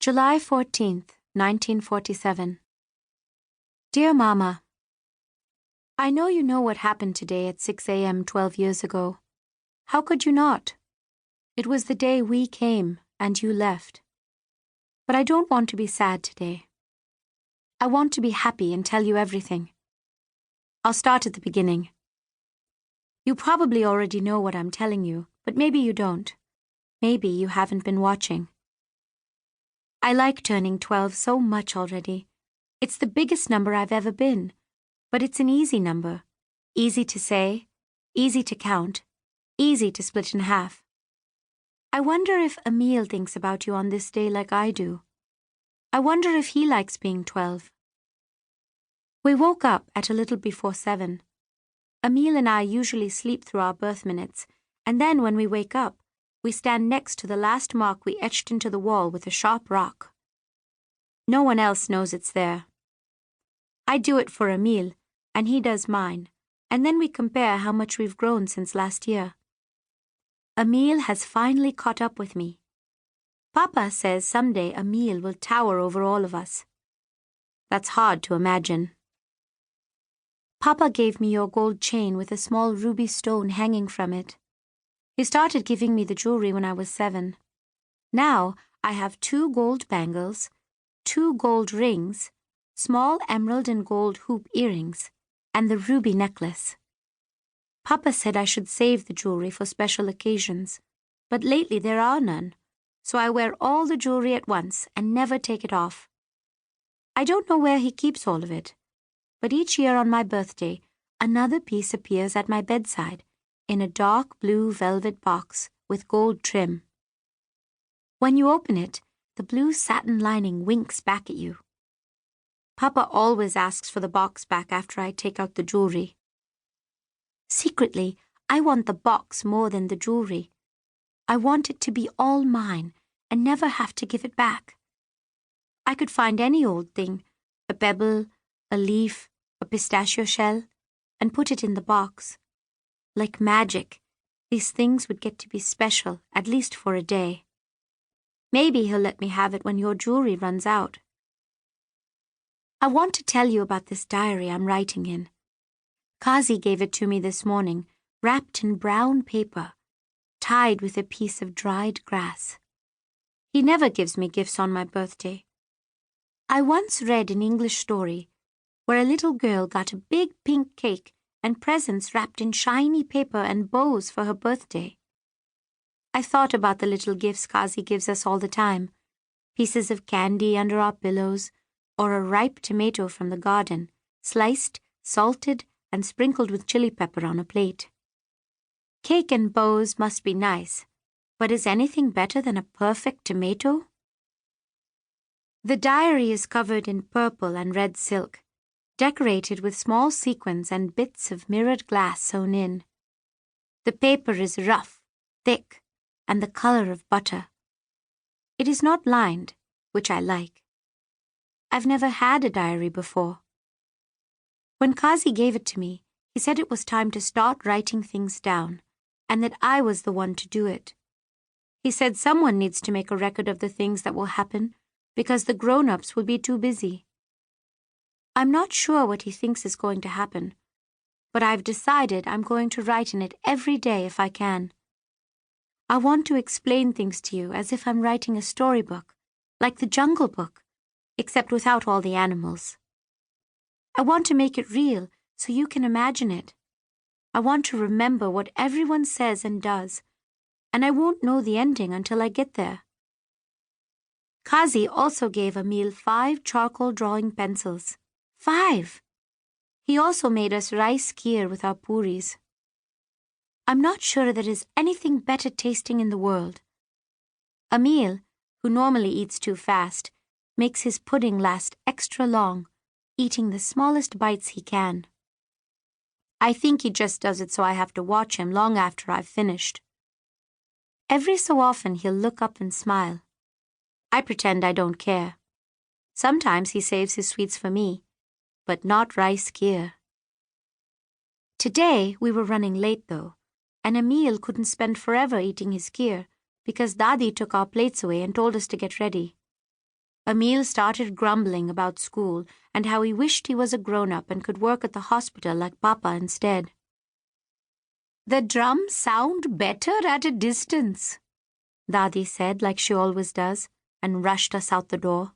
July 14th, 1947. Dear Mama, I know you know what happened today at 6 a.m. 12 years ago. How could you not? It was the day we came and you left. But I don't want to be sad today. I want to be happy and tell you everything. I'll start at the beginning. You probably already know what I'm telling you, but maybe you don't. Maybe you haven't been watching. I like turning 12 so much already. It's the biggest number I've ever been, but it's an easy number. Easy to say, easy to count, easy to split in half. I wonder if Emil thinks about you on this day like I do. I wonder if he likes being 12. We woke up at a little before 7. Emil and I usually sleep through our birth minutes, and then when we wake up, we stand next to the last mark we etched into the wall with a sharp rock. No one else knows it's there. I do it for Emil, and he does mine, and then we compare how much we've grown since last year. Emil has finally caught up with me. Papa says someday Emil will tower over all of us. That's hard to imagine. Papa gave me your gold chain with a small ruby stone hanging from it. He started giving me the jewelry when I was 7. Now I have 2 gold bangles, 2 gold rings, small emerald and gold hoop earrings, and the ruby necklace. Papa said I should save the jewelry for special occasions, but lately there are none, so I wear all the jewelry at once and never take it off. I don't know where he keeps all of it, but each year on my birthday, another piece appears at my bedside, in a dark blue velvet box with gold trim. When you open it, the blue satin lining winks back at you. Papa always asks for the box back after I take out the jewelry. Secretly, I want the box more than the jewelry. I want it to be all mine and never have to give it back. I could find any old thing, a pebble, a leaf, a pistachio shell, and put it in the box. Like magic, these things would get to be special, at least for a day. Maybe he'll let me have it when your jewelry runs out. I want to tell you about this diary I'm writing in. Kazi gave it to me this morning, wrapped in brown paper, tied with a piece of dried grass. He never gives me gifts on my birthday. I once read an English story where a little girl got a big pink cake and presents wrapped in shiny paper and bows for her birthday. I thought about the little gifts Kazi gives us all the time, pieces of candy under our pillows, or a ripe tomato from the garden, sliced, salted, and sprinkled with chili pepper on a plate. Cake and bows must be nice, but is anything better than a perfect tomato? The diary is covered in purple and red silk, decorated with small sequins and bits of mirrored glass sewn in. The paper is rough, thick, and the color of butter. It is not lined, which I like. I've never had a diary before. When Kazi gave it to me, he said it was time to start writing things down, and that I was the one to do it. He said someone needs to make a record of the things that will happen, because the grown-ups will be too busy. I'm not sure what he thinks is going to happen, but I've decided I'm going to write in it every day if I can. I want to explain things to you as if I'm writing a storybook, like the Jungle Book, except without all the animals. I want to make it real so you can imagine it. I want to remember what everyone says and does, and I won't know the ending until I get there. Kazi also gave Emil 5 charcoal drawing pencils. 5! He also made us rice kheer with our puris. I'm not sure there is anything better tasting in the world. Emil, who normally eats too fast, makes his pudding last extra long, eating the smallest bites he can. I think he just does it so I have to watch him long after I've finished. Every so often he'll look up and smile. I pretend I don't care. Sometimes he saves his sweets for me, but not rice kheer. Today we were running late though, and Emil couldn't spend forever eating his kheer because Dadi took our plates away and told us to get ready. Emil started grumbling about school and how he wished he was a grown-up and could work at the hospital like Papa instead. The drums sound better at a distance, Dadi said like she always does, and rushed us out the door.